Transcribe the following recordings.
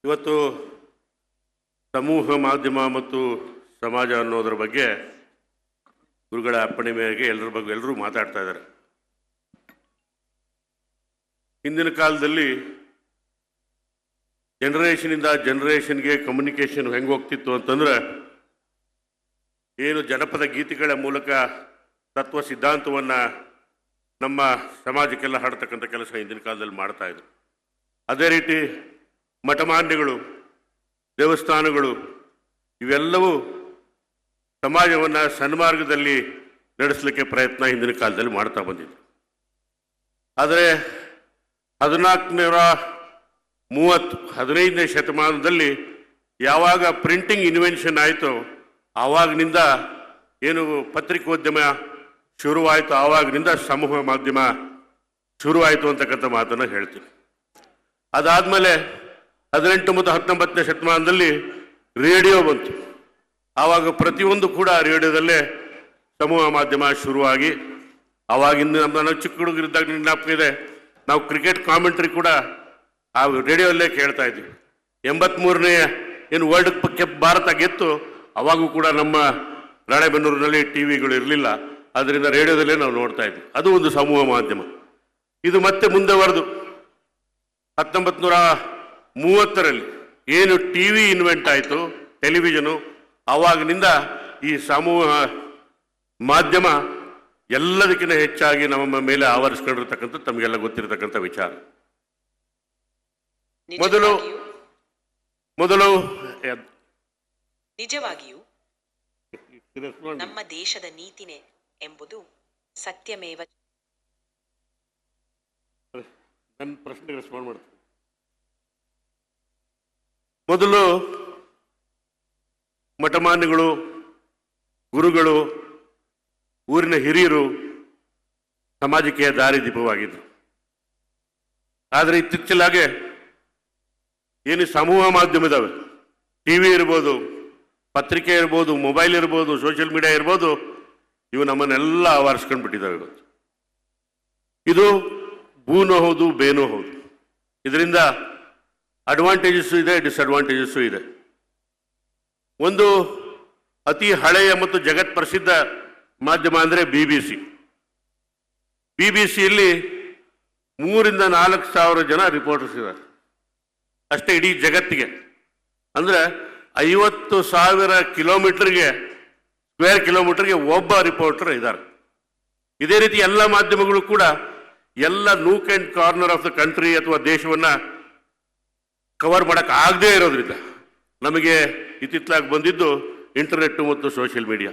ಇವತ್ತು ಸಮೂಹ ಮಾಧ್ಯಮ ಮತ್ತು ಸಮಾಜ ಅನ್ನೋದರ ಬಗ್ಗೆ ಗುರುಗಳ ಅಪ್ಪಣೆ ಮೇರೆಗೆ ಎಲ್ಲರೂ ಮಾತಾಡ್ತಾ ಇದ್ದಾರೆ. ಹಿಂದಿನ ಕಾಲದಲ್ಲಿ ಜನರೇಷನಿಂದ ಜನರೇಷನ್ಗೆ ಕಮ್ಯುನಿಕೇಷನ್ ಹೆಂಗೆ ಹೋಗ್ತಿತ್ತು ಅಂತಂದ್ರೆ, ಏನು ಜನಪದ ಗೀತೆಗಳ ಮೂಲಕ ತತ್ವ ಸಿದ್ಧಾಂತವನ್ನು ನಮ್ಮ ಸಮಾಜಕ್ಕೆಲ್ಲ ಹಾಡ್ತಕ್ಕಂಥ ಕೆಲಸ ಹಿಂದಿನ ಕಾಲದಲ್ಲಿ ಮಾಡ್ತಾ ಇದ್ರು. ಅದೇ ರೀತಿ ಮಠಮಾನ್ಯಗಳು, ದೇವಸ್ಥಾನಗಳು ಇವೆಲ್ಲವೂ ಸಮಾಜವನ್ನು ಸನ್ಮಾರ್ಗದಲ್ಲಿ ನಡೆಸಲಿಕ್ಕೆ ಪ್ರಯತ್ನ ಹಿಂದಿನ ಕಾಲದಲ್ಲಿ ಮಾಡ್ತಾ ಬಂದಿದ್ರು. ಆದರೆ 15ನೇ ಶತಮಾನದಲ್ಲಿ ಯಾವಾಗ ಪ್ರಿಂಟಿಂಗ್ ಇನ್ವೆನ್ಷನ್ ಆಯಿತೋ ಆವಾಗಿನಿಂದ ಏನು ಪತ್ರಿಕೋದ್ಯಮ ಶುರುವಾಯಿತು, ಆವಾಗಿನಿಂದ ಸಮೂಹ ಮಾಧ್ಯಮ ಶುರುವಾಯಿತು ಅಂತಕ್ಕಂಥ ಮಾತನ್ನು ಹೇಳ್ತೀನಿ. ಅದಾದಮೇಲೆ 18 ಮತ್ತು 19ನೇ ಶತಮಾನದಲ್ಲಿ ರೇಡಿಯೋ ಬಂತು. ಆವಾಗ ಪ್ರತಿಯೊಂದು ಕೂಡ ರೇಡಿಯೋದಲ್ಲೇ ಸಮೂಹ ಮಾಧ್ಯಮ ಶುರುವಾಗಿ, ಆವಾಗಿಂದ ನಮ್ಮ ಚಿಕ್ಕ ಹುಡುಗರಿದ್ದಾಗ ಜ್ಞಾಪಕ ಇದೆ, ನಾವು ಕ್ರಿಕೆಟ್ ಕಾಮೆಂಟ್ರಿ ಕೂಡ ಆ ರೇಡಿಯೋಲ್ಲೇ ಕೇಳ್ತಾ ಇದ್ವಿ. 83ನೇ ಏನು ವರ್ಲ್ಡ್ ಕಪ್ ಭಾರತ ಗೆತ್ತು, ಅವಾಗೂ ಕೂಡ ನಮ್ಮ ರಾಣೆಬೆನ್ನೂರಿನಲ್ಲಿ ಟಿವಿಗಳು ಇರಲಿಲ್ಲ, ಅದರಿಂದ ರೇಡಿಯೋದಲ್ಲೇ ನಾವು ನೋಡ್ತಾ ಇದ್ವಿ. ಅದು ಒಂದು ಸಮೂಹ ಮಾಧ್ಯಮ. ಇದು ಮತ್ತೆ ಮುಂದುವರೆದು 1930ರಲ್ಲಿ ಏನು ಟಿವಿ ಇನ್ವೆಂಟ್ ಆಯಿತು, ಟೆಲಿವಿಷನು, ಆವಾಗಿನಿಂದ ಈ ಸಮೂಹ ಮಾಧ್ಯಮ ಎಲ್ಲದಕ್ಕಿಂತ ಹೆಚ್ಚಾಗಿ ನಮ್ಮ ಮೇಲೆ ಆವರಿಸ್ಕೊಂಡಿರ್ತಕ್ಕಂಥ ತಮಗೆಲ್ಲ ಗೊತ್ತಿರತಕ್ಕಂಥ ವಿಚಾರ. ಮೊದಲು ನಿಜವಾಗಿಯೂ ನಮ್ಮ ದೇಶದ ನೀತಿನೇ ಎಂಬುದು ಸತ್ಯಮೇವ. ನನ್ನ ಪ್ರಶ್ನೆಗೆ ರೆಸ್ಪಾಂಡ್ ಮಾಡ್ತೀನಿ. ಮೊದಲು ಮಠಮಾನ್ಯಗಳು, ಗುರುಗಳು, ಊರಿನ ಹಿರಿಯರು ಸಮಾಜಕ್ಕೆ ದಾರಿದೀಪವಾಗಿದ್ದರು. ಆದರೆ ಇತ್ತೀಚಲಾಗೆ ಏನು ಸಮೂಹ ಮಾಧ್ಯಮ ಇದ್ದಾವೆ, ಟಿವಿ ಇರ್ಬೋದು, ಪತ್ರಿಕೆ ಇರ್ಬೋದು, ಮೊಬೈಲ್ ಇರ್ಬೋದು, ಸೋಷಿಯಲ್ ಮೀಡಿಯಾ ಇರ್ಬೋದು, ಇವು ನಮ್ಮನ್ನೆಲ್ಲ ಆವರಿಸ್ಕೊಂಡು ಬಿಟ್ಟಿದ್ದಾವೆ. ಇವತ್ತು ಇದು ಬೂನೋ ಹೌದು, ಬೇನೋ ಹೌದು. ಇದರಿಂದ ಅಡ್ವಾಂಟೇಜಸ್ಸು ಇದೆ, ಡಿಸ್ಅಡ್ವಾಂಟೇಜಸ್ಸು ಇದೆ. ಒಂದು ಅತಿ ಹಳೆಯ ಮತ್ತು ಜಗತ್ ಪ್ರಸಿದ್ಧ ಮಾಧ್ಯಮ ಅಂದರೆ BBC-ಯಲ್ಲಿ 3,000 to 4,000 ಜನ ರಿಪೋರ್ಟರ್ಸ್ ಇದ್ದಾರೆ ಅಷ್ಟೇ ಇಡೀ ಜಗತ್ತಿಗೆ. ಅಂದರೆ 50,000 ಸ್ಕ್ವೇರ್ ಕಿಲೋಮೀಟರ್ಗೆ ಒಬ್ಬ ರಿಪೋರ್ಟರ್ ಇದ್ದಾರೆ. ಇದೇ ರೀತಿ ಎಲ್ಲ ಮಾಧ್ಯಮಗಳು ಕೂಡ ಎಲ್ಲ Nook and corner of the country ಅಥವಾ ದೇಶವನ್ನು ಕವರ್ ಮಾಡೋಕ್ಕೆ ಆಗದೇ ಇರೋದ್ರಿಂದ ನಮಗೆ ಇತ್ತಿತ್ತಲಾಗಿ ಬಂದಿದ್ದು ಇಂಟರ್ನೆಟ್ ಮತ್ತು ಸೋಷಿಯಲ್ ಮೀಡಿಯಾ.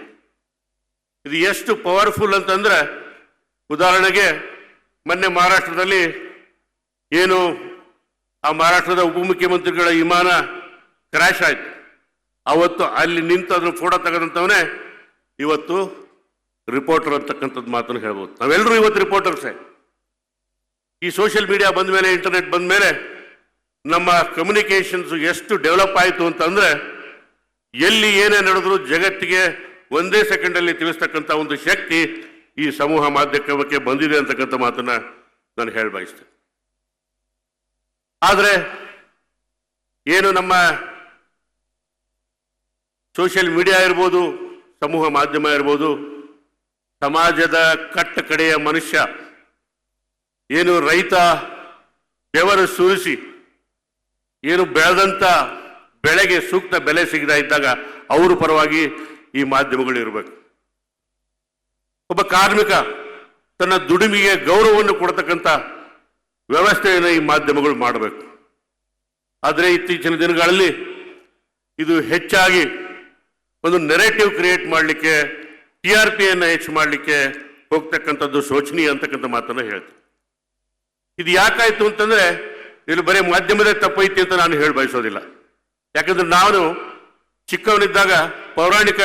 ಇದು ಎಷ್ಟು ಪವರ್ಫುಲ್ ಅಂತಂದರೆ, ಉದಾಹರಣೆಗೆ ಮೊನ್ನೆ ಮಹಾರಾಷ್ಟ್ರದಲ್ಲಿ ಏನು ಆ ಮಹಾರಾಷ್ಟ್ರದ ಉಪಮುಖ್ಯಮಂತ್ರಿಗಳ ವಿಮಾನ ಕ್ರ್ಯಾಶ್ ಆಯಿತು. ಅವತ್ತು ಅಲ್ಲಿ ನಿಂತು ಅದ್ರ ಫೋಟೋ ತೆಗೆದಂಥವನೇ ಇವತ್ತು ರಿಪೋರ್ಟರ್ ಅಂತಕ್ಕಂಥದ್ದು ಮಾತನ್ನು ಹೇಳ್ಬೋದು. ನಾವೆಲ್ಲರೂ ಇವತ್ತು ರಿಪೋರ್ಟರ್ಸೇ. ಈ ಸೋಷಿಯಲ್ ಮೀಡಿಯಾ ಬಂದ ಮೇಲೆ, ಇಂಟರ್ನೆಟ್ ಬಂದ ಮೇಲೆ ನಮ್ಮ ಕಮ್ಯುನಿಕೇಷನ್ಸ್ ಎಷ್ಟು ಡೆವಲಪ್ ಆಯಿತು ಅಂತಂದರೆ, ಎಲ್ಲಿ ಏನೇ ನಡೆದ್ರು ಜಗತ್ತಿಗೆ ಒಂದೇ ಸೆಕೆಂಡಲ್ಲಿ ತಿಳಿಸ್ತಕ್ಕಂಥ ಒಂದು ಶಕ್ತಿ ಈ ಸಮೂಹ ಮಾಧ್ಯಮಕ್ಕೆ ಬಂದಿದೆ ಅಂತಕ್ಕಂಥ ಮಾತನ್ನು ನಾನು ಹೇಳ ಬಯಸ್ತೇನೆ. ಆದರೆ ಏನು ನಮ್ಮ ಸೋಷಿಯಲ್ ಮೀಡಿಯಾ ಇರ್ಬೋದು, ಸಮೂಹ ಮಾಧ್ಯಮ ಇರ್ಬೋದು, ಸಮಾಜದ ಕಟ್ಟ ಕಡೆಯ ಮನುಷ್ಯ, ಏನು ರೈತ ಬೆವರು ಸುರಿಸಿ ಏನು ಬೆಳೆದಂಥ ಬೆಳೆಗೆ ಸೂಕ್ತ ಬೆಲೆ ಸಿಗದೇ ಇದ್ದಾಗ ಅವರ ಪರವಾಗಿ ಈ ಮಾಧ್ಯಮಗಳು ಇರಬೇಕು. ಒಬ್ಬ ಕಾರ್ಮಿಕ ತನ್ನ ದುಡಿಮೆಗೆ ಗೌರವವನ್ನು ಕೊಡ್ತಕ್ಕಂಥ ವ್ಯವಸ್ಥೆಯನ್ನು ಈ ಮಾಧ್ಯಮಗಳು ಮಾಡಬೇಕು. ಆದರೆ ಇತ್ತೀಚಿನ ದಿನಗಳಲ್ಲಿ ಇದು ಹೆಚ್ಚಾಗಿ ಒಂದು ನೆರೇಟಿವ್ ಕ್ರಿಯೇಟ್ ಮಾಡಲಿಕ್ಕೆ, TRPಯನ್ನು ಹೆಚ್ಚು ಮಾಡಲಿಕ್ಕೆ ಹೋಗ್ತಕ್ಕಂಥದ್ದು ಶೋಚನೀಯ ಅಂತಕ್ಕಂಥ ಮಾತನ್ನು ಹೇಳ್ತೀನಿ. ಇದು ಯಾಕಾಯಿತು ಅಂತಂದರೆ, ಇಲ್ಲಿ ಬರೀ ಮಾಧ್ಯಮದೇ ತಪ್ಪೈತಿ ಅಂತ ನಾನು ಹೇಳಿ ಬಯಸೋದಿಲ್ಲ. ಯಾಕಂದ್ರೆ ನಾನು ಚಿಕ್ಕವನಿದ್ದಾಗ ಪೌರಾಣಿಕ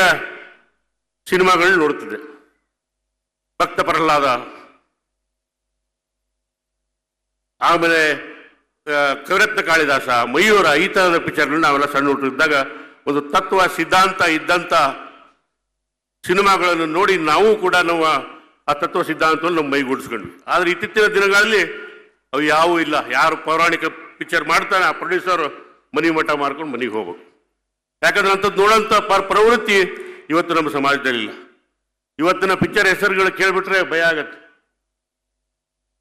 ಸಿನಿಮಾಗಳನ್ನ ನೋಡ್ತಿದ್ದೆ. ಭಕ್ತ ಪ್ರಹ್ಲಾದ, ಆಮೇಲೆ ಕವಿರತ್ನ ಕಾಳಿದಾಸ, ಮಯೂರ, ಈ ಥರದ ಪಿಕ್ಚರ್ಗಳನ್ನ ನಾವೆಲ್ಲ ಸಣ್ಣ ಹುಟ್ಟಿದ್ದಾಗ ಒಂದು ತತ್ವ ಸಿದ್ಧಾಂತ ಇದ್ದಂಥ ಸಿನಿಮಾಗಳನ್ನು ನೋಡಿ ನಾವು ಕೂಡ ಆ ತತ್ವ ಸಿದ್ಧಾಂತವನ್ನು ನಮ್ಮ ಮೈಗೂಡಿಸ್ಕೊಂಡ್ವಿ. ಆದರೆ ಇತ್ತೀಚಿನ ದಿನಗಳಲ್ಲಿ ಅವು ಯಾವೂ ಇಲ್ಲ. ಯಾರು ಪೌರಾಣಿಕ ಪಿಕ್ಚರ್ ಮಾಡ್ತಾನೆ ಆ ಪ್ರೊಡ್ಯೂಸರು ಮನೆ ಮಠ ಮಾಡ್ಕೊಂಡು ಮನೆಗೆ ಹೋಗ್ಬೇಕು. ಯಾಕಂದ್ರೆ ಅಂಥದ್ದು ನೋಡೋಂಥ ಪ್ರವೃತ್ತಿ ಇವತ್ತು ನಮ್ಮ ಸಮಾಜದಲ್ಲಿಲ್ಲ. ಇವತ್ತಿನ ಪಿಕ್ಚರ್ ಹೆಸರುಗಳು ಕೇಳಿಬಿಟ್ರೆ ಭಯ ಆಗತ್ತೆ.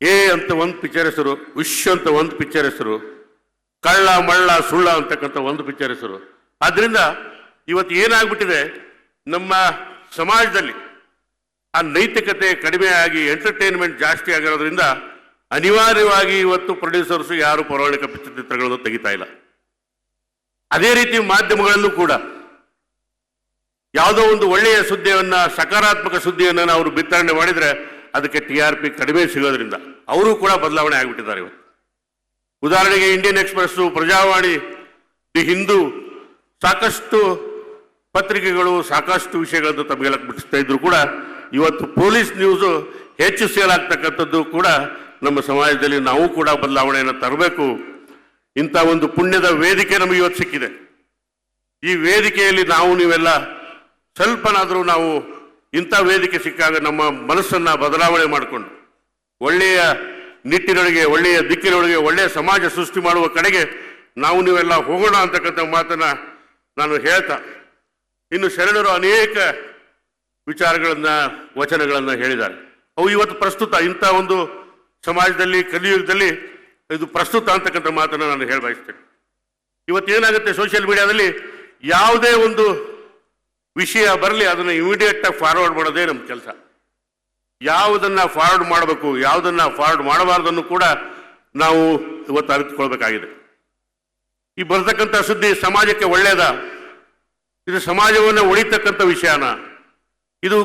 ಎ ಅಂತ ಒಂದು ಪಿಕ್ಚರ್ ಹೆಸರು, ವಿಶ್ ಅಂತ ಒಂದು ಪಿಕ್ಚರ್ ಹೆಸರು, ಕಳ್ಳ ಮಳ್ಳ ಸುಳ್ಳ ಅಂತಕ್ಕಂಥ ಒಂದು ಪಿಕ್ಚರ್ ಹೆಸರು. ಆದ್ರಿಂದ ಇವತ್ತು ಏನಾಗ್ಬಿಟ್ಟಿದೆ ನಮ್ಮ ಸಮಾಜದಲ್ಲಿ ಆ ನೈತಿಕತೆ ಕಡಿಮೆ ಆಗಿ ಎಂಟರ್ಟೈನ್ಮೆಂಟ್ ಜಾಸ್ತಿ ಆಗಿರೋದ್ರಿಂದ ಅನಿವಾರ್ಯವಾಗಿ ಇವತ್ತು ಪ್ರೊಡ್ಯೂಸರ್ಸ್ ಯಾರು ಪೌರಾಣಿಕ ಚಿತ್ರಗಳನ್ನು ತೆಗಿತಾ ಇಲ್ಲ. ಅದೇ ರೀತಿ ಮಾಧ್ಯಮಗಳಲ್ಲೂ ಕೂಡ ಯಾವುದೋ ಒಂದು ಒಳ್ಳೆಯ ಸುದ್ದಿಯನ್ನ, ಸಕಾರಾತ್ಮಕ ಸುದ್ದಿಯನ್ನು ಅವರು ಬಿತ್ತರಣೆ ಮಾಡಿದ್ರೆ ಅದಕ್ಕೆ TRP ಕಡಿಮೆ ಸಿಗೋದ್ರಿಂದ ಅವರು ಕೂಡ ಬದಲಾವಣೆ ಆಗಿಬಿಟ್ಟಿದ್ದಾರೆ ಇವತ್ತು. ಉದಾಹರಣೆಗೆ Indian express, Prajavani, the Hindu, ಸಾಕಷ್ಟು ಪತ್ರಿಕೆಗಳು ಸಾಕಷ್ಟು ವಿಷಯಗಳನ್ನು ತಮಗೆಲ್ಲ ಬಿಡಿಸ್ತಾ ಇದ್ರು ಕೂಡ ಇವತ್ತು ಪೊಲೀಸ್ ನ್ಯೂಸು ಹೆಚ್ಚು ಸೇಲ್ ಆಗ್ತಕ್ಕಂಥದ್ದು ಕೂಡ ನಮ್ಮ ಸಮಾಜದಲ್ಲಿ ನಾವು ಕೂಡ ಬದಲಾವಣೆಯನ್ನು ತರಬೇಕು. ಇಂಥ ಒಂದು ಪುಣ್ಯದ ವೇದಿಕೆ ನಮಗೆ ಇವತ್ತು ಸಿಕ್ಕಿದೆ. ಈ ವೇದಿಕೆಯಲ್ಲಿ ನೀವೆಲ್ಲ ಸ್ವಲ್ಪನಾದರೂ ನಾವು ಇಂಥ ವೇದಿಕೆ ಸಿಕ್ಕಾಗ ನಮ್ಮ ಮನಸ್ಸನ್ನು ಬದಲಾವಣೆ ಮಾಡಿಕೊಂಡು ಒಳ್ಳೆಯ ನಿಟ್ಟಿನೊಳಗೆ, ಒಳ್ಳೆಯ ದಿಕ್ಕಿನೊಳಗೆ, ಒಳ್ಳೆಯ ಸಮಾಜ ಸೃಷ್ಟಿ ಮಾಡುವ ಕಡೆಗೆ ನೀವೆಲ್ಲ ಹೋಗೋಣ ಅಂತಕ್ಕಂಥ ಮಾತನ್ನು ನಾನು ಹೇಳ್ತಾ, ಇನ್ನು ಶರಣರು ಅನೇಕ ವಿಚಾರಗಳನ್ನು, ವಚನಗಳನ್ನು ಹೇಳಿದ್ದಾರೆ. ಅವು ಇವತ್ತು ಪ್ರಸ್ತುತ ಇಂಥ ಒಂದು ಸಮಾಜದಲ್ಲಿ, ಕಲಿಯುಗದಲ್ಲಿ ಇದು ಪ್ರಸ್ತುತ ಅಂತಕ್ಕಂಥ ಮಾತನ್ನು ನಾನು ಹೇಳ ಬಯಸ್ತೇನೆ. ಇವತ್ತೇನಾಗುತ್ತೆ, ಸೋಷಿಯಲ್ ಮೀಡಿಯಾದಲ್ಲಿ ಯಾವುದೇ ಒಂದು ವಿಷಯ ಬರಲಿ ಅದನ್ನು ಇಮಿಡಿಯೇಟ್ ಆಗಿ ಫಾರ್ವರ್ಡ್ ಮಾಡೋದೇ ನಮ್ಮ ಕೆಲಸ. ಯಾವುದನ್ನು ಫಾರ್ವರ್ಡ್ ಮಾಡಬೇಕು, ಯಾವುದನ್ನು ಫಾರ್ವರ್ಡ್ ಮಾಡಬಾರ್ದನ್ನು ಕೂಡ ನಾವು ಇವತ್ತು ಅರಿತುಕೊಳ್ಬೇಕಾಗಿದೆ. ಈ ಬರ್ತಕ್ಕಂಥ ಸುದ್ದಿ ಸಮಾಜಕ್ಕೆ ಒಳ್ಳೆಯದ, ಇದು ಸಮಾಜವನ್ನು ಒಳಿತಕ್ಕಂಥ ವಿಷಯನ, ಇದು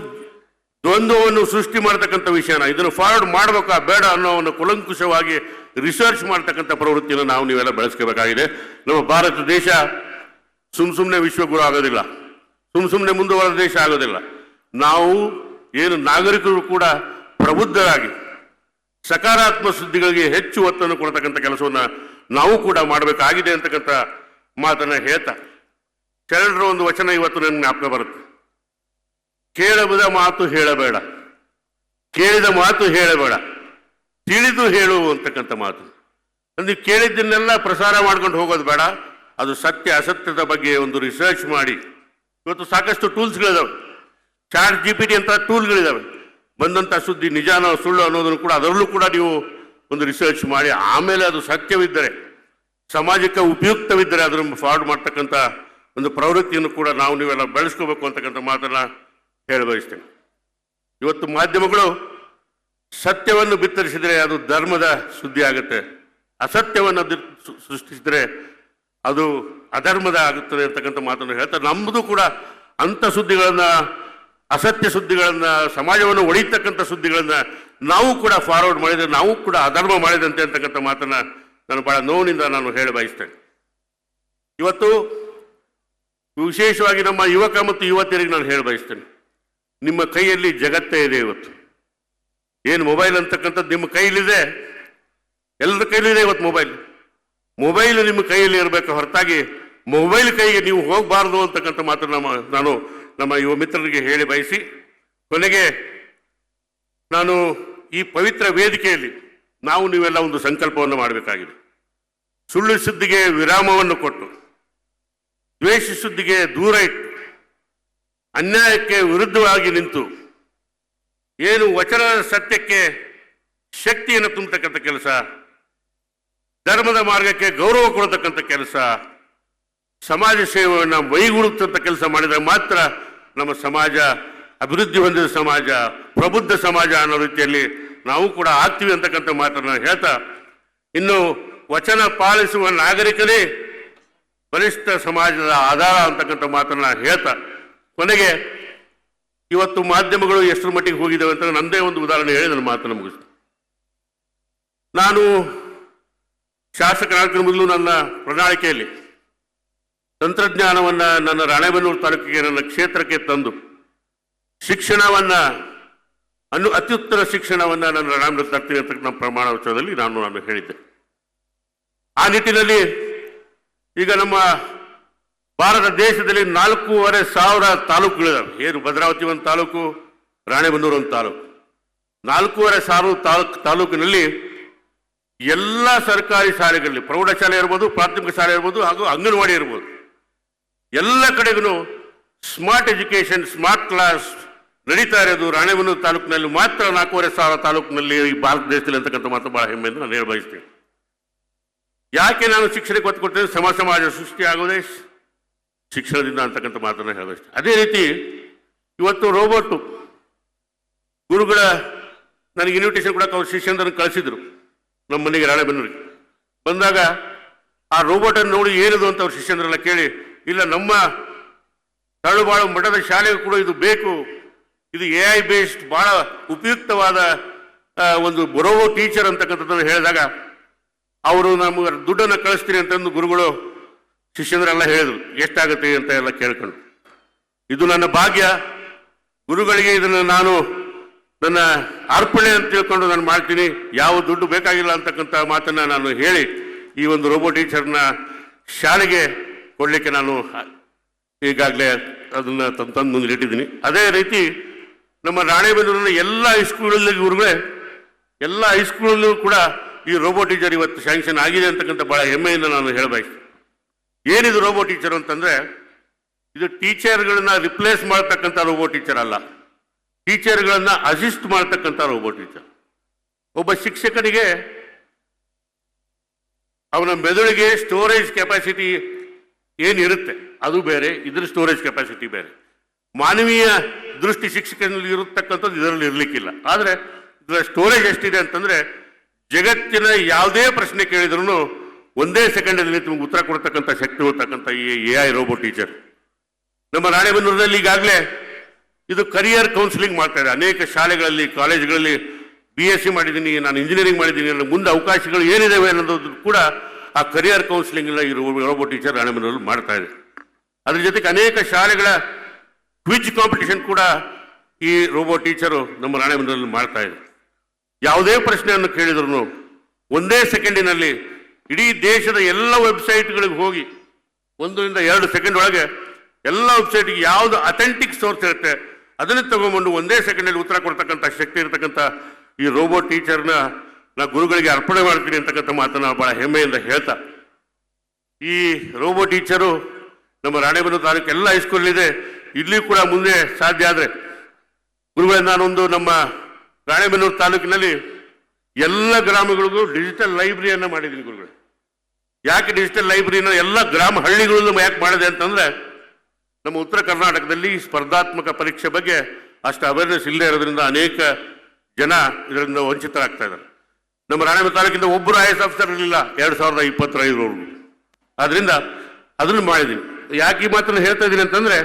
ದ್ವಂದ್ವವನ್ನು ಸೃಷ್ಟಿ ಮಾಡತಕ್ಕಂಥ ವಿಷಯನ, ಇದನ್ನು ಫಾರ್ವರ್ಡ್ ಮಾಡಬೇಕಾ ಬೇಡ ಅನ್ನೋವನ್ನು ಕುಲಂಕುಷವಾಗಿ ರಿಸರ್ಚ್ ಮಾಡ್ತಕ್ಕಂಥ ಪ್ರವೃತ್ತಿಯನ್ನು ನೀವೆಲ್ಲ ಬೆಳೆಸ್ಕೋಬೇಕಾಗಿದೆ. ನಮ್ಮ ಭಾರತ ದೇಶ ಸುಮ್ಮನೆ ವಿಶ್ವಗುರು ಆಗೋದಿಲ್ಲ, ಸುಮ್ಮನೆ ಮುಂದುವರೆದ ದೇಶ ಆಗೋದಿಲ್ಲ. ನಾವು ಏನು ನಾಗರಿಕರು ಕೂಡ ಪ್ರಬುದ್ಧರಾಗಿ ಸಕಾರಾತ್ಮಕ ಸುದ್ದಿಗಳಿಗೆ ಹೆಚ್ಚು ಒತ್ತನ್ನು ಕೊಡ್ತಕ್ಕಂಥ ಕೆಲಸವನ್ನು ನಾವು ಕೂಡ ಮಾಡಬೇಕಾಗಿದೆ ಅಂತಕ್ಕಂಥ ಮಾತನ್ನು ಹೇಳ್ತಾ, ಶರಣರ ಒಂದು ವಚನ ಇವತ್ತು ನನ್ನ ಜ್ಞಾಪಕ ಬರುತ್ತೆ. ಕೇಳಬದ ಮಾತು ಹೇಳಬೇಡ, ಕೇಳಿದ ಮಾತು ಹೇಳಬೇಡ, ತಿಳಿದು ಹೇಳು ಅಂತಕ್ಕಂಥ ಮಾತು. ಅಂದ್ರೆ ಕೇಳಿದ್ದನ್ನೆಲ್ಲ ಪ್ರಸಾರ ಮಾಡ್ಕೊಂಡು ಹೋಗೋದು ಬೇಡ, ಅದು ಸತ್ಯ ಅಸತ್ಯದ ಬಗ್ಗೆ ಒಂದು ರಿಸರ್ಚ್ ಮಾಡಿ. ಇವತ್ತು ಸಾಕಷ್ಟು ಟೂಲ್ಸ್ಗಳಿದಾವೆ, ChatGPT ಅಂತ ಟೂಲ್ಗಳಿದಾವೆ. ಬಂದಂಥ ಸುದ್ದಿ ನಿಜಾನೋ ಸುಳ್ಳು ಅನ್ನೋದನ್ನು ಕೂಡ ಅದರಲ್ಲೂ ಕೂಡ ನೀವು ಒಂದು ರಿಸರ್ಚ್ ಮಾಡಿ ಆಮೇಲೆ ಅದು ಸತ್ಯವಿದ್ದರೆ, ಸಮಾಜಕ್ಕೆ ಉಪಯುಕ್ತವಿದ್ದರೆ ಅದನ್ನು ಫಾರ್ವರ್ಡ್ ಮಾಡ್ತಕ್ಕಂಥ ಒಂದು ಪ್ರವೃತ್ತಿಯನ್ನು ಕೂಡ ನೀವೆಲ್ಲ ಬೆಳೆಸ್ಕೋಬೇಕು ಅಂತಕ್ಕಂಥ ಮಾತನ್ನು ಹೇಳ ಬಯಸ್ತೇನೆ. ಇವತ್ತು ಮಾಧ್ಯಮಗಳು ಸತ್ಯವನ್ನು ಬಿತ್ತರಿಸಿದರೆ ಅದು ಧರ್ಮದ ಸುದ್ದಿ ಆಗುತ್ತೆ, ಅಸತ್ಯವನ್ನು ಸೃಷ್ಟಿಸಿದರೆ ಅದು ಅಧರ್ಮದ ಆಗುತ್ತದೆ ಅಂತಕ್ಕಂಥ ಮಾತನ್ನು ಹೇಳ್ತಾರೆ. ನಮ್ಮದು ಕೂಡ ಅಂಥ ಸುದ್ದಿಗಳನ್ನು, ಅಸತ್ಯ ಸುದ್ದಿಗಳನ್ನು, ಸಮಾಜವನ್ನು ಒಡೆಯತಕ್ಕಂಥ ಸುದ್ದಿಗಳನ್ನು ನಾವು ಕೂಡ ಫಾರ್ವರ್ಡ್ ಮಾಡಿದರೆ ನಾವು ಕೂಡ ಅಧರ್ಮ ಮಾಡಿದಂತೆ ಅಂತಕ್ಕಂಥ ಮಾತನ್ನು ನಾನು ಬಹಳ ನೋವಿನಿಂದ ನಾನು ಹೇಳ ಬಯಸ್ತೇನೆ. ಇವತ್ತು ವಿಶೇಷವಾಗಿ ನಮ್ಮ ಯುವಕ ಮತ್ತು ಯುವತಿಯರಿಗೆ ನಾನು ಹೇಳ ಬಯಸ್ತೇನೆ, ನಿಮ್ಮ ಕೈಯಲ್ಲಿ ಜಗತ್ತೇ ಇದೆ. ಇವತ್ತು ಏನು ಮೊಬೈಲ್ ಅಂತಕ್ಕಂಥದ್ದು ನಿಮ್ಮ ಕೈಯಲ್ಲಿದೆ, ಎಲ್ಲರ ಕೈಲಿದೆ. ಇವತ್ತು ಮೊಬೈಲ್ ನಿಮ್ಮ ಕೈಯಲ್ಲಿ ಇರಬೇಕು ಹೊರತಾಗಿ ಮೊಬೈಲ್ ಕೈಗೆ ನೀವು ಹೋಗಬಾರ್ದು ಅಂತಕ್ಕಂಥ ಮಾತನ್ನು ನಾನು ನಮ್ಮ ಯುವ ಮಿತ್ರರಿಗೆ ಹೇಳಿ ಬಯಸಿ, ಕೊನೆಗೆ ನಾನು ಈ ಪವಿತ್ರ ವೇದಿಕೆಯಲ್ಲಿ ನೀವೆಲ್ಲ ಒಂದು ಸಂಕಲ್ಪವನ್ನು ಮಾಡಬೇಕಾಗಿದೆ. ಸುಳ್ಳು ಸುದ್ದಿಗೆ ವಿರಾಮವನ್ನು ಕೊಟ್ಟು, ದ್ವೇಷ ಸುದ್ದಿಗೆ ದೂರ ಇಟ್ಟು, ಅನ್ಯಾಯಕ್ಕೆ ವಿರುದ್ಧವಾಗಿ ನಿಂತು, ಏನು ವಚನದ ಸತ್ಯಕ್ಕೆ ಶಕ್ತಿಯನ್ನು ತುಂಬತಕ್ಕಂಥ ಕೆಲಸ, ಧರ್ಮದ ಮಾರ್ಗಕ್ಕೆ ಗೌರವ ಕೊಡತಕ್ಕಂಥ ಕೆಲಸ, ಸಮಾಜ ಸೇವೆಯನ್ನು ಮೈಗೂಡಿಸ್ತಂಥ ಕೆಲಸ ಮಾಡಿದರೆ ಮಾತ್ರ ನಮ್ಮ ಸಮಾಜ ಅಭಿವೃದ್ಧಿ ಹೊಂದಿದ ಸಮಾಜ, ಪ್ರಬುದ್ಧ ಸಮಾಜ ಅನ್ನೋ ರೀತಿಯಲ್ಲಿ ನಾವು ಕೂಡ ಆಗ್ತೀವಿ ಅಂತಕ್ಕಂಥ ಮಾತನ್ನು ಹೇಳ್ತಾ, ಇನ್ನು ವಚನ ಪಾಲಿಸುವ ನಾಗರಿಕನೇ ಬಲಿಷ್ಠ ಸಮಾಜದ ಆಧಾರ ಅಂತಕ್ಕಂಥ ಮಾತನ್ನು ಹೇಳ್ತಾ, ಕೊನೆಗೆ ಇವತ್ತು ಮಾಧ್ಯಮಗಳು ಎಷ್ಟರ ಮಟ್ಟಿಗೆ ಹೋಗಿದ್ದಾವೆ ಅಂತ ನನ್ನದೇ ಒಂದು ಉದಾಹರಣೆ ಹೇಳಿ ನನ್ನ ಮಾತನ್ನು ಮುಗಿಸ್ತೀನಿ. ನಾನು ಶಾಸಕರಾದ ಮೊದಲು ನನ್ನ ಪ್ರಣಾಳಿಕೆಯಲ್ಲಿ ತಂತ್ರಜ್ಞಾನವನ್ನು ನನ್ನ ರಾಣೆಬೆನ್ನೂರು ತಾಲೂಕಿಗೆ, ನನ್ನ ಕ್ಷೇತ್ರಕ್ಕೆ ತಂದು ಶಿಕ್ಷಣವನ್ನು ಅತ್ಯುತ್ತಮ ಶಿಕ್ಷಣವನ್ನು ನನ್ನ ರಾಣೆಬೆನ್ನೂರು ತರ್ತೀನಿ ಅಂತ ನಮ್ಮ ಪ್ರಮಾಣ ವಚನದಲ್ಲಿ ನಾನು ಹೇಳಿದ್ದೆ. ಆ ನಿಟ್ಟಿನಲ್ಲಿ ಈಗ ನಮ್ಮ ಭಾರತ ದೇಶದಲ್ಲಿ 4,500 ತಾಲೂಕುಗಳಿದಾವೆ. ಏನು ಭದ್ರಾವತಿ ಒಂದು ತಾಲೂಕು, ರಾಣೆಬೆನ್ನೂರು ಒಂದು ತಾಲೂಕು. 4,500 ತಾಲೂಕಿನಲ್ಲಿ ಎಲ್ಲ ಸರ್ಕಾರಿ ಶಾಲೆಗಳಲ್ಲಿ, ಪ್ರೌಢಶಾಲೆ ಇರ್ಬೋದು, ಪ್ರಾಥಮಿಕ ಶಾಲೆ ಇರ್ಬೋದು, ಹಾಗೂ ಅಂಗನವಾಡಿ ಇರ್ಬೋದು, ಎಲ್ಲ ಕಡೆಗೂ ಸ್ಮಾರ್ಟ್ ಎಜುಕೇಶನ್, ಸ್ಮಾರ್ಟ್ ಕ್ಲಾಸ್ ನಡೀತಾ ಇರೋದು ರಾಣೆಬೆನ್ನೂರು ತಾಲೂಕಿನಲ್ಲಿ ಮಾತ್ರ. 4,500 ತಾಲೂಕಿನಲ್ಲಿ ಈ ಭಾರತ ದೇಶದಲ್ಲಿ ಅಂತಕ್ಕಂಥ ಮಾತ್ರ ಬಹಳ ಹೆಮ್ಮೆಯಿಂದ ನಾನು ಹೇಳ ಬಯಸ್ತೇನೆ. ಯಾಕೆ ನಾನು ಶಿಕ್ಷಣಕ್ಕೆ ಒತ್ತು ಕೊಡ್ತೇನೆ? ಸಮಾಜ ಸೃಷ್ಟಿ ಆಗೋದೇ ಶಿಕ್ಷಣದಿಂದ ಅಂತಕ್ಕಂಥ ಮಾತನ್ನು ಹೇಳಬಯಸ್ತೇನೆ. ಅದೇ ರೀತಿ ಇವತ್ತು ರೋಬೋಟು ಗುರುಗಳ ನನಗೆ ಇನ್ವಿಟೇಷನ್ ಕೊಡಕ್ಕೆ ಅವ್ರ ಶಿಷ್ಯಂದರನ್ನು ಕಳಿಸಿದ್ರು ನಮ್ಮ ಮನೆಗೆ ರಾಣೆಬೆನ್ನೂರಿಗೆ. ಬಂದಾಗ ಆ ರೋಬೋಟನ್ನು ನೋಡಿ ಏನಿದು ಅಂತ ಅವ್ರ ಶಿಷ್ಯಂದರೆಲ್ಲ ಕೇಳಿ, ಇಲ್ಲ ನಮ್ಮ ತಳುಬಾಳು ಮಠದ ಶಾಲೆಗೂ ಕೂಡ ಇದು ಬೇಕು, ಇದು AI ಬೇಸ್ಡ್ ಬಹಳ ಉಪಯುಕ್ತವಾದ ಒಂದು ರೋಬೋ ಟೀಚರ್ ಅಂತಕ್ಕಂಥದ್ದನ್ನು ಹೇಳಿದಾಗ ಅವರು ನಮಗೆ ದುಡ್ಡನ್ನು ಕಳಿಸ್ತೀನಿ ಅಂತಂದು ಗುರುಗಳು ಶಿಷ್ಯಂದರೆಲ್ಲ ಹೇಳಿದ್ರು, ಎಷ್ಟಾಗುತ್ತೆ ಅಂತ ಎಲ್ಲ ಕೇಳ್ಕೊಂಡು. ಇದು ನನ್ನ ಭಾಗ್ಯ, ಗುರುಗಳಿಗೆ ಇದನ್ನು ನಾನು ನನ್ನ ಅರ್ಪಣೆ ಅಂತ ತಿಳ್ಕೊಂಡು ನಾನು ಮಾಡ್ತೀನಿ, ಯಾವ ದುಡ್ಡು ಬೇಕಾಗಿಲ್ಲ ಅಂತಕ್ಕಂಥ ಮಾತನ್ನು ನಾನು ಹೇಳಿ ಈ ಒಂದು ರೋಬೋ ಟೀಚರ್ನ ಶಾಲೆಗೆ ಕೊಡಲಿಕ್ಕೆ ನಾನು ಈಗಾಗಲೇ ಅದನ್ನು ತಂದು ಮುಂದೆ ಇಟ್ಟಿದ್ದೀನಿ. ಅದೇ ರೀತಿ ನಮ್ಮ ರಾಣೆಬೆನ್ನೂರಿನ ಎಲ್ಲ ಹೈಸ್ಕೂಲಲ್ಲಿ ಗುರುಗಳೇ, ಎಲ್ಲ ಹೈಸ್ಕೂಲಲ್ಲೂ ಕೂಡ ಈ ರೋಬೋ ಟೀಚರ್ ಇವತ್ತು ಸ್ಯಾಂಕ್ಷನ್ ಆಗಿದೆ ಅಂತಕ್ಕಂಥ ಭಾಳ ಹೆಮ್ಮೆಯಿಂದ ನಾನು ಹೇಳಬಯಸ್ತೀನಿ. ಏನಿದು ರೋಬೋ ಟೀಚರ್ ಅಂತಂದರೆ, ಇದು ಟೀಚರ್ಗಳನ್ನ ರಿಪ್ಲೇಸ್ ಮಾಡ್ತಕ್ಕಂಥ ರೋಬೋ ಟೀಚರ್ ಅಲ್ಲ, ಟೀಚರ್ಗಳನ್ನ ಅಸಿಸ್ಟ್ ಮಾಡ್ತಕ್ಕಂಥ ರೋಬೋ ಟೀಚರ್. ಒಬ್ಬ ಶಿಕ್ಷಕನಿಗೆ ಅವನ ಮೆದುಳಿಗೆ ಸ್ಟೋರೇಜ್ ಕೆಪಾಸಿಟಿ ಏನಿರುತ್ತೆ ಅದು ಬೇರೆ, ಇದ್ರ ಸ್ಟೋರೇಜ್ ಕೆಪಾಸಿಟಿ ಬೇರೆ. ಮಾನವೀಯ ದೃಷ್ಟಿ ಶಿಕ್ಷಕನಲ್ಲಿ ಇರತಕ್ಕಂಥದ್ದು ಇದರಲ್ಲಿ ಇರಲಿಕ್ಕಿಲ್ಲ. ಆದರೆ ಇದರ ಸ್ಟೋರೇಜ್ ಎಷ್ಟಿದೆ ಅಂತಂದರೆ, ಜಗತ್ತಿನ ಯಾವುದೇ ಪ್ರಶ್ನೆ ಕೇಳಿದ್ರು ಒಂದೇ ಸೆಕೆಂಡಲ್ಲಿ ನಿಮಗೆ ಉತ್ತರ ಕೊಡ್ತಕ್ಕಂಥ ಶಕ್ತಿ ಇರತಕ್ಕಂಥ ಈ AI ರೋಬೋ ಟೀಚರ್ ನಮ್ಮ ರಾಣೆಬೆನ್ನೂರಿನಲ್ಲಿ ಈಗಾಗಲೇ ಇದು ಕರಿಯರ್ ಕೌನ್ಸಿಲಿಂಗ್ ಮಾಡ್ತಾ ಇದೆ. ಅನೇಕ ಶಾಲೆಗಳಲ್ಲಿ, ಕಾಲೇಜುಗಳಲ್ಲಿ BSc ಮಾಡಿದ್ದೀನಿ, ನಾನು ಇಂಜಿನಿಯರಿಂಗ್ ಮಾಡಿದ್ದೀನಿ, ನನ್ನ ಮುಂದೆ ಅವಕಾಶಗಳು ಏನಿದಾವೆ ಅನ್ನೋದು ಕೂಡ ಆ ಕರಿಯರ್ ಕೌನ್ಸಿಲಿಂಗ್ ಎಲ್ಲ ಈ ರೋಬೋ ಟೀಚರ್ ರಾಣೆಬೆನ್ನೂರಲ್ಲಿ ಮಾಡ್ತಾ ಇದೆ. ಅದ್ರ ಜೊತೆಗೆ ಅನೇಕ ಶಾಲೆಗಳ ಕ್ವಿಜ್ ಕಾಂಪಿಟೇಷನ್ ಕೂಡ ಈ ರೋಬೋ ಟೀಚರು ನಮ್ಮ ರಾಣೆಬೆನ್ನೂರಲ್ಲಿ ಮಾಡ್ತಾ ಇದೆ. ಯಾವುದೇ ಪ್ರಶ್ನೆಯನ್ನು ಕೇಳಿದ್ರು ಒಂದೇ ಸೆಕೆಂಡಿನಲ್ಲಿ ಇಡೀ ದೇಶದ ಎಲ್ಲ ವೆಬ್ಸೈಟ್ಗಳಿಗೆ ಹೋಗಿ 1 ರಿಂದ 2 ಸೆಕೆಂಡ್ ಒಳಗೆ ಎಲ್ಲ ವೆಬ್ಸೈಟ್ಗೆ ಯಾವುದು ಅಥೆಂಟಿಕ್ ಸೋರ್ಸ್ ಇರುತ್ತೆ ಅದನ್ನು ತಗೊಂಡ್ಬಂದು ಒಂದೇ ಸೆಕೆಂಡಲ್ಲಿ ಉತ್ತರ ಕೊಡ್ತಕ್ಕಂಥ ಶಕ್ತಿ ಇರತಕ್ಕಂಥ ಈ ರೋಬೋ ಟೀಚರ್ನ ನಾ ಗುರುಗಳಿಗೆ ಅರ್ಪಣೆ ಮಾಡ್ತೀನಿ ಅಂತಕ್ಕಂಥ ಮಾತನ್ನು ಭಾಳ ಹೆಮ್ಮೆಯಿಂದ ಹೇಳ್ತಾ, ಈ ರೋಬೋ ಟೀಚರು ನಮ್ಮ ರಾಣೆಬೆನ್ನೂರು ತಾಲೂಕು ಎಲ್ಲ ಹೈಸ್ಕೂಲಲ್ಲಿದೆ. ಇಲ್ಲಿ ಕೂಡ ಮುಂದೆ ಸಾಧ್ಯ ಆದರೆ ಗುರುಗಳೇ, ನಾನೊಂದು ನಮ್ಮ ರಾಣೆಬೆನ್ನೂರು ತಾಲೂಕಿನಲ್ಲಿ ಎಲ್ಲ ಗ್ರಾಮಗಳಿಗೂ ಡಿಜಿಟಲ್ ಲೈಬ್ರರಿಯನ್ನು ಮಾಡಿದ್ದೀನಿ ಗುರುಗಳೇ. ಯಾಕೆ ಡಿಜಿಟಲ್ ಲೈಬ್ರರಿನ ಎಲ್ಲ ಗ್ರಾಮ ಹಳ್ಳಿಗಳಲ್ಲೂ ಯಾಕೆ ಮಾಡಿದೆ ಅಂತಂದರೆ, ನಮ್ಮ ಉತ್ತರ ಕರ್ನಾಟಕದಲ್ಲಿ ಸ್ಪರ್ಧಾತ್ಮಕ ಪರೀಕ್ಷೆ ಬಗ್ಗೆ ಅಷ್ಟು ಅವೇರ್ನೆಸ್ ಇಲ್ಲದೆ ಇರೋದ್ರಿಂದ ಅನೇಕ ಜನ ಇದರಿಂದ ವಂಚಿತರಾಗ್ತಾ ಇದ್ದಾರೆ. ನಮ್ಮ ರಾಣೆಬೆನ್ನೂರು ತಾಲೂಕಿಂದ ಒಬ್ಬರು IAS ಆಫೀಸರ್ ಇರಲಿಲ್ಲ 2025ವರೆಗೂ. ಆದ್ದರಿಂದ ಅದನ್ನು ಮಾಡಿದ್ದೀನಿ. ಯಾಕೆ ಈ ಮಾತನ್ನು ಹೇಳ್ತಾ ಇದ್ದೀನಿ ಅಂತಂದರೆ,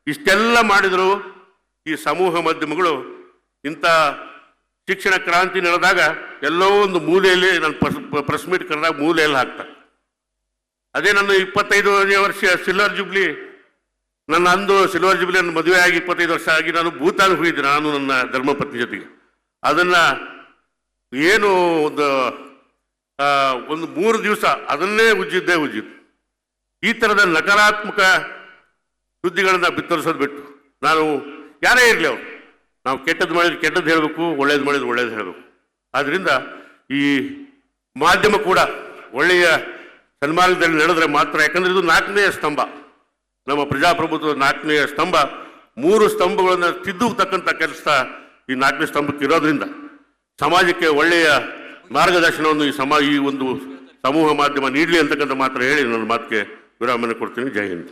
ಇಷ್ಟೆಲ್ಲ ಮಾಡಿದರೂ ಈ ಸಮೂಹ ಮಾಧ್ಯಮಗಳು ಇಂಥ ಶಿಕ್ಷಣ ಕ್ರಾಂತಿ ನಡೆದಾಗ ಎಲ್ಲೋ ಒಂದು ಮೂಲೆಯಲ್ಲಿ ನಾನು ಪ್ರೆಸ್ ಮೀಟ್ ಕರೆದಾಗ ಮೂಲೆಯಲ್ಲಿ ಹಾಕ್ತಾರೆ. ಅದೇ ನನ್ನ 25ನೇ ವರ್ಷ ಸಿಲ್ವರ್ ಜುಬ್ಲಿ, ನನ್ನ ಅಂದು ಸಿಲ್ವರ್ ಜುಬ್ಲಿ ನನ್ನ ಮದುವೆ ಆಗಿ 25 ವರ್ಷ ಆಗಿ ನಾನು ಭೂತಾನ್ ಹೋಗಿದ್ದೆ, ನಾನು ನನ್ನ ಧರ್ಮಪತ್ನಿ ಜೊತೆಗೆ. ಅದನ್ನು ಏನು ಒಂದು 3 ದಿವಸ ಅದನ್ನೇ ಉಜ್ಜಿದ್ದೇ ಉಜ್ಜಿದ್ದು. ಈ ಥರದ ನಕಾರಾತ್ಮಕ ಸುದ್ದಿಗಳನ್ನು ಬಿತ್ತರಿಸೋದು ಬಿಟ್ಟು, ನಾನು ಯಾರೇ ಇರಲಿ ಅವರು, ನಾವು ಕೆಟ್ಟದ್ದು ಮಾಡಿದ್ರೆ ಕೆಟ್ಟದ್ದು ಹೇಳಬೇಕು, ಒಳ್ಳೇದು ಮಾಡಿದ್ರೆ ಒಳ್ಳೇದು ಹೇಳಬೇಕು. ಆದ್ದರಿಂದ ಈ ಮಾಧ್ಯಮ ಕೂಡ ಒಳ್ಳೆಯ ಸನ್ಮಾರ್ಗದಲ್ಲಿ ನಡೆದ್ರೆ ಮಾತ್ರ, ಯಾಕಂದರೆ ಇದು 4ನೇ ಸ್ತಂಭ, ನಮ್ಮ ಪ್ರಜಾಪ್ರಭುತ್ವದ 4ನೇ ಸ್ತಂಭ. 3 ಸ್ತಂಭಗಳನ್ನು ತಿದ್ದುತಕ್ಕಂಥ ಕೆಲಸ ಈ 4ನೇ ಸ್ತಂಭಕ್ಕೆ ಇರೋದ್ರಿಂದ ಸಮಾಜಕ್ಕೆ ಒಳ್ಳೆಯ ಮಾರ್ಗದರ್ಶನವನ್ನು ಈ ಒಂದು ಸಮೂಹ ಮಾಧ್ಯಮ ನೀಡಲಿ ಅಂತಕ್ಕಂಥ ಮಾತ್ರ ಹೇಳಿ ನನ್ನ ಮಾತಿಗೆ ವಿರಾಮನೆ ಕೊಡ್ತೀನಿ. ಜೈ ಹಿಂದ್.